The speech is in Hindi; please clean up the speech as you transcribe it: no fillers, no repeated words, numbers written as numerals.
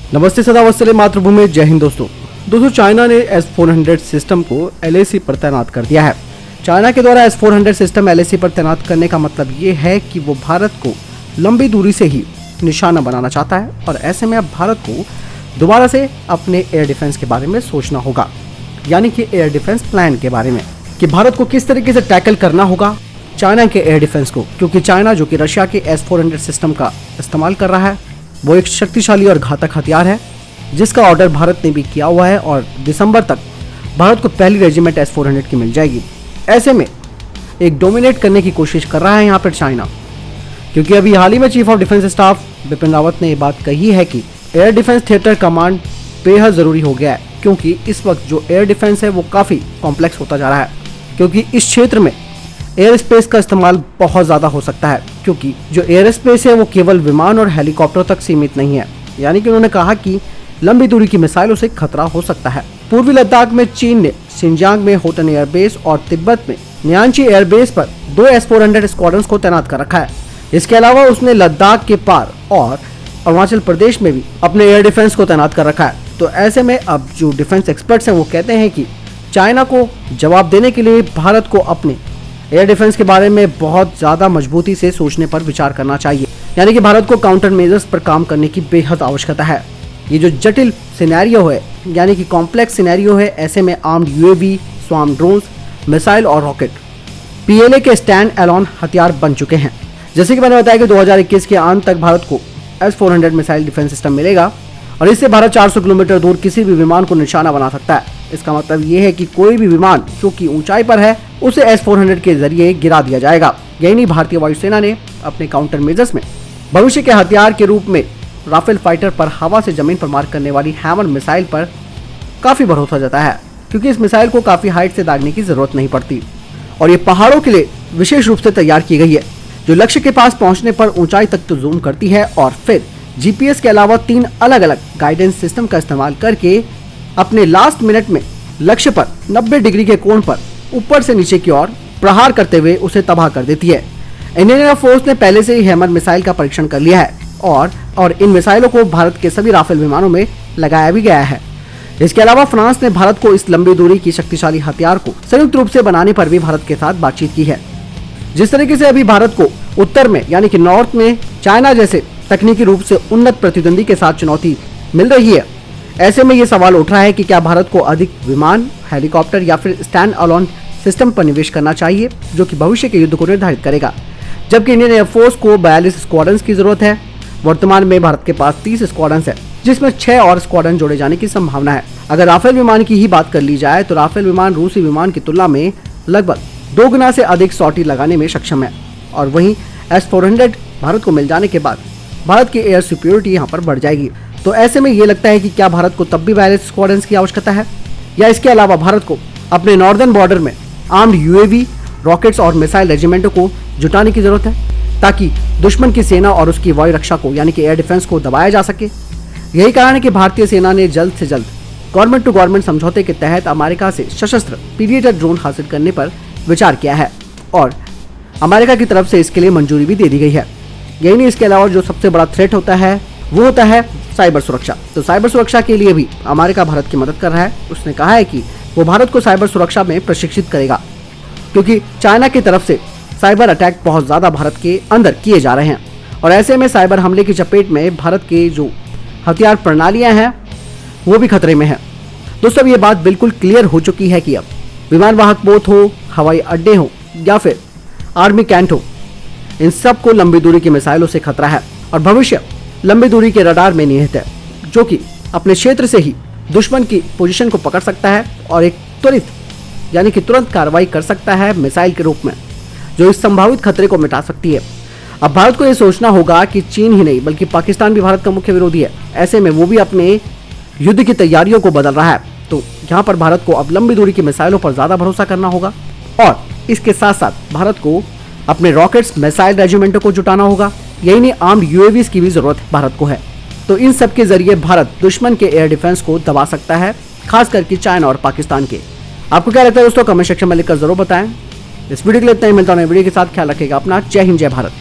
नमस्ते सदा वत्सले मातृभूमि, जय हिंद दोस्तों चाइना ने S-400 सिस्टम को LAC पर तैनात कर दिया है। चाइना के द्वारा S-400 सिस्टम LAC पर तैनात करने का मतलब ये है कि वो भारत को लंबी दूरी से ही निशाना बनाना चाहता है और ऐसे में अब भारत को दोबारा से अपने एयर डिफेंस के बारे में सोचना होगा, यानी कि एयर डिफेंस प्लान के बारे में कि भारत को किस तरीके से टैकल करना होगा चाइना के एयर डिफेंस को, क्योंकि चाइना जो कि रशिया के S-400 सिस्टम का इस्तेमाल कर रहा है वो एक शक्तिशाली और घातक हथियार है जिसका ऑर्डर भारत ने भी किया हुआ है और दिसंबर तक भारत को पहली रेजिमेंट S-400 की मिल जाएगी। ऐसे में एक डोमिनेट करने की कोशिश कर रहा है यहाँ पर चाइना, क्योंकि अभी हाल ही में chief of defence staff Bipin Rawat ने ये बात कही है कि एयर डिफेंस थिएटर कमांड बेहद ज़रूरी हो गया है, क्योंकि इस वक्त जो एयर डिफेंस है वो काफ़ी कॉम्प्लेक्स होता जा रहा है, क्योंकि इस क्षेत्र में एयर स्पेस का इस्तेमाल बहुत ज़्यादा हो सकता है, क्योंकि जो एयर स्पेस है वो केवल विमान और हेलीकॉप्टर तक सीमित नहीं है। यानी कि उन्होंने कहा कि लंबी दूरी की मिसाइलों से खतरा हो सकता है। पूर्वी लद्दाख में चीन ने शिनजांग में होटन एयरबेस और तिब्बत में न्यांची एयरबेस पर 2 S-400 स्क्वाड्रंस को तैनात कर रखा है। इसके अलावा उसने लद्दाख के पार और अरुणाचल प्रदेश में भी अपने एयर डिफेंस को तैनात कर रखा है। तो ऐसे में अब जो डिफेंस एक्सपर्ट्स हैं वो कहते हैं कि चाइना को जवाब देने के लिए भारत को अपने एयर डिफेंस के बारे में बहुत ज़्यादा मजबूती से सोचने पर विचार करना चाहिए, यानी कि भारत को काउंटर मेजर्स पर काम करने की बेहद आवश्यकता है। ये जो जटिल सिनेरियो है, यानी कि कॉम्प्लेक्स सिनेरियो है, ऐसे में armed UAV, swarm drones, missile और रॉकेट PLA के स्टैंड एलोन हथियार बन चुके हैं। जैसे कि मैंने बताया कि 2021 के अंत तक भारत को S-400 मिसाइल डिफेंस सिस्टम मिलेगा और इससे भारत 400 किलोमीटर दूर किसी भी विमान को निशाना बना सकता है। इसका मतलब ये है कि कोई भी विमान जो कि ऊंचाई पर है उसे S-400 के जरिए गिरा दिया जाएगा। यही नहीं, भारतीय वायुसेना ने अपने काउंटर मेजर्स में भविष्य के हथियार के रूप में राफेल फाइटर पर हवा से जमीन पर मार करने वाली हैमर मिसाइल पर काफी भरोसा जता है, क्योंकि इस मिसाइल को काफी हाइट से दागने की जरूरत नहीं पड़ती और ये पहाड़ों के लिए विशेष रूप से तैयार की गई है, जो लक्ष्य के पास पहुंचने पर ऊंचाई तक तो जूम करती है और फिर GPS के अलावा 3 अलग अलग गाइडेंस सिस्टम का इस्तेमाल करके अपने लास्ट मिनट में लक्ष्य पर 90 डिग्री के कोण पर ऊपर से नीचे की ओर प्रहार करते हुए उसे तबाह कर देती है। इंडियन एयरफोर्स ने पहले से ही हैमर मिसाइल का परीक्षण कर लिया है और इन मिसाइलों को भारत के सभी राफेल विमानों में लगाया भी गया है। इसके अलावा फ्रांस ने भारत को इस लंबी दूरी की शक्तिशाली हथियार को संयुक्त रूप से बनाने पर भी भारत के साथ बातचीत की है। जिस तरीके से अभी भारत को उत्तर में यानी कि नॉर्थ में चाइना जैसे तकनीकी रूप से उन्नत प्रतिद्वंदी के साथ चुनौती मिल रही है, ऐसे में ये सवाल उठ रहा है कि क्या भारत को अधिक विमान, हेलीकॉप्टर या फिर स्टैंड अलोन सिस्टम पर निवेश करना चाहिए, जो कि भविष्य के युद्ध को निर्धारित करेगा। जबकि इंडियन एयरफोर्स को 42 स्क्वाड्रंस की जरूरत है। वर्तमान में भारत के पास 30 स्क्वाड्रंस है, जिसमें 6 और स्क्वाड्रन जोड़े जाने की संभावना है। अगर राफेल विमान की ही बात कर ली जाए तो राफेल विमान रूसी विमान की तुलना में लगभग 2 गुना से अधिक सॉर्टी लगाने में सक्षम है और वहीं S-400 भारत को मिल जाने के बाद भारत की एयर सिक्योरिटी यहाँ पर बढ़ जाएगी। तो ऐसे में ये लगता है कि क्या भारत को तब भी 42 स्क्वाड्रंस की आवश्यकता है, या इसके अलावा भारत को अपने नॉर्दर्न बॉर्डर में आर्म्ड UAV, रॉकेट्स और मिसाइल रेजिमेंटों को जुटाने की जरूरत है ताकि दुश्मन की सेना और उसकी वायु रक्षा को यानी कि एयर डिफेंस को दबाया जा सके। यही कारण है कि भारतीय सेना ने जल्द से जल्द गवर्नमेंट टू गवर्नमेंट समझौते के तहत अमेरिका से सशस्त्र पीरियड ड्रोन हासिल करने पर विचार किया है और अमेरिका की तरफ से इसके लिए मंजूरी भी दे दी गई है। यही नहीं, इसके अलावा जो सबसे बड़ा थ्रेट होता है वो होता है साइबर सुरक्षा। तो साइबर सुरक्षा के लिए भी अमेरिका भारत की मदद कर रहा है। उसने कहा है कि वो भारत को साइबर सुरक्षा में प्रशिक्षित करेगा, क्योंकि चाइना की तरफ से साइबर अटैक बहुत ज़्यादा भारत के अंदर किए जा रहे हैं और ऐसे में साइबर हमले की चपेट में भारत के जो हथियार प्रणालियां हैं वो भी खतरे में है। दोस्तों, अब ये बात बिल्कुल क्लियर हो चुकी है कि अब विमान वाहक पोत हो, हवाई अड्डे हो या फिर आर्मी कैंट हो, इन सब को लंबी दूरी की मिसाइलों से खतरा है और भविष्य लंबी दूरी के रडार में निहित है, जो कि अपने क्षेत्र से ही दुश्मन की पोजीशन को पकड़ सकता है और एक त्वरित यानी कि तुरंत कार्रवाई कर सकता है मिसाइल के रूप में, जो इस संभावित खतरे को मिटा सकती है। अब भारत को यह सोचना होगा कि चीन ही नहीं बल्कि पाकिस्तान भी भारत का मुख्य विरोधी है। ऐसे में वो भी अपने युद्ध की तैयारियों को बदल रहा है, तो यहाँ पर भारत को अब लंबी दूरी की मिसाइलों पर ज्यादा भरोसा करना होगा और इसके साथ साथ भारत को अपने रॉकेट्स, मिसाइल रेजिमेंटों को जुटाना होगा। यही नहीं, आर्म्ड UAVs की भी जरूरत भारत को है। तो इन सब के जरिए भारत दुश्मन के एयर डिफेंस को दबा सकता है, खास करके चाइना और पाकिस्तान के। आपको क्या लगता है दोस्तों, कमेंट सेक्शन में लिखकर जरूर बताएं। इस वीडियो के लिए इतना ही, मिलता हूं नए वीडियो के साथ। ख्याल रखिएगा अपना। जय हिंद, जय भारत।